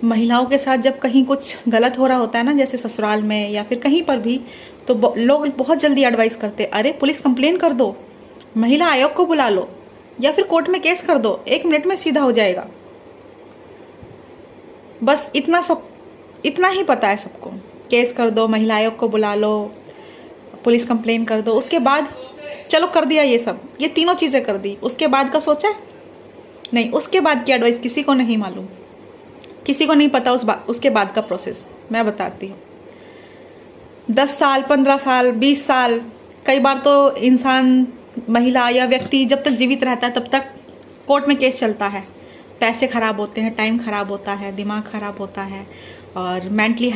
महिलाओं के साथ जब कहीं कुछ गलत हो रहा होता है ना, जैसे ससुराल में या फिर कहीं पर भी, तो लोग बहुत जल्दी एडवाइस करते, अरे पुलिस कंप्लेन कर दो, महिला आयोग को बुला लो, या फिर कोर्ट में केस कर दो, 1 मिनट में सीधा हो जाएगा। बस इतना ही पता है सबको, केस कर दो, महिला आयोग को बुला लो, पुलिस कंप्लेन कर दो। उसके बाद चलो कर दिया ये सब, ये तीनों चीज़ें कर दी, उसके बाद का सोचा नहीं, उसके बाद की एडवाइस किसी को नहीं मालूम, किसी को नहीं पता उसके बाद का प्रोसेस। मैं बताती हूँ, 10 साल, 15 साल, 20 साल, कई बार तो इंसान, महिला या व्यक्ति जब तक जीवित रहता है तब तक कोर्ट में केस चलता है, पैसे खराब होते हैं, टाइम खराब होता है, दिमाग खराब होता है, और मेंटली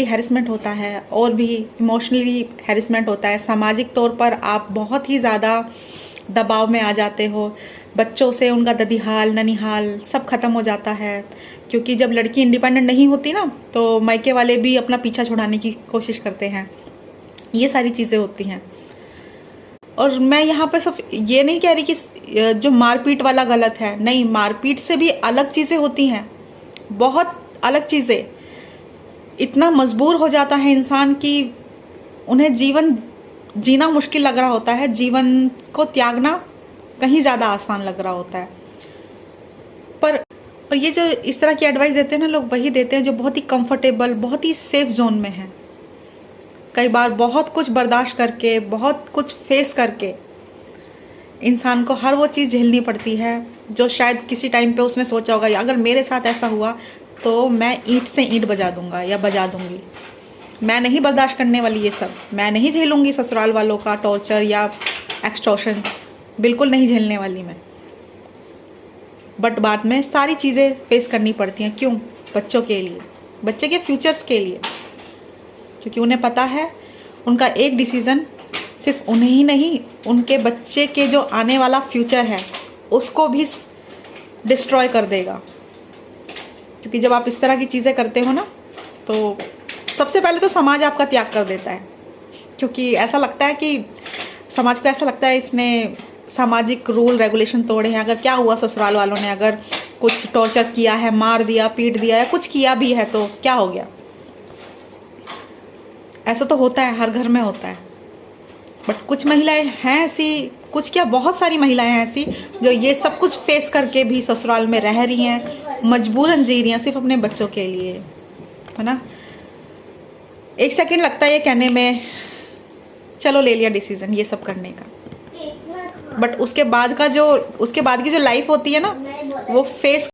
हैरेसमेंट होता है, और भी इमोशनली हैरेसमेंट होता है। सामाजिक तौर पर आप बहुत ही ज़्यादा दबाव में आ जाते हो, बच्चों से उनका ददीहाल ननिहाल सब खत्म हो जाता है, क्योंकि जब लड़की इंडिपेंडेंट नहीं होती ना, तो मायके वाले भी अपना पीछा छुड़ाने की कोशिश करते हैं। ये सारी चीज़ें होती हैं। और मैं यहाँ पे सिर्फ ये नहीं कह रही कि जो मारपीट वाला गलत है, नहीं, मारपीट से भी अलग चीज़ें होती हैं, बहुत अलग चीज़ें। इतना मजबूर हो जाता है इंसान कि उन्हें जीवन जीना मुश्किल लग रहा होता है, जीवन को त्यागना कहीं ज़्यादा आसान लग रहा होता है। पर ये जो इस तरह की एडवाइस देते हैं ना लोग, वही देते हैं जो बहुत ही कंफर्टेबल, बहुत ही सेफ जोन में है। कई बार बहुत कुछ बर्दाश्त करके, बहुत कुछ फेस करके इंसान को हर वो चीज़ झेलनी पड़ती है जो शायद किसी टाइम पे उसने सोचा होगा, अगर मेरे साथ ऐसा हुआ तो मैं ईंट से ईंट बजा दूंगा या बजा दूंगी, मैं नहीं बर्दाश्त करने वाली ये सब, मैं नहीं झेलूंगी ससुराल वालों का टॉर्चर या एक्सटॉर्शन, बिल्कुल नहीं झेलने वाली मैं। बट बाद में सारी चीज़ें फेस करनी पड़ती हैं। क्यों? बच्चों के लिए, बच्चे के फ्यूचर्स के लिए, क्योंकि उन्हें पता है उनका एक डिसीज़न सिर्फ उन्हें ही नहीं, उनके बच्चे के जो आने वाला फ्यूचर है उसको भी डिस्ट्रॉय कर देगा। क्योंकि जब आप इस तरह की चीज़ें करते हो ना, तो सबसे पहले तो समाज आपका त्याग कर देता है, क्योंकि ऐसा लगता है कि समाज को ऐसा लगता है इसने सामाजिक रूल रेगुलेशन तोड़े हैं। अगर क्या हुआ, ससुराल वालों ने अगर कुछ टॉर्चर किया है, मार दिया, पीट दिया या कुछ किया भी है तो क्या हो गया? ऐसा तो होता है, हर घर में होता है। बट कुछ महिलाएं हैं ऐसी, कुछ क्या बहुत सारी महिलाएं हैं ऐसी जो ये सब कुछ फेस करके भी ससुराल में रह रही हैं, मजबूरन जी रही हैं सिर्फ अपने बच्चों के लिए, है ना। 1 सेकंड लगता है ये कहने में, चलो ले लिया डिसीजन ये सब करने का, बट उसके बाद की जो लाइफ होती है ना, वो फेस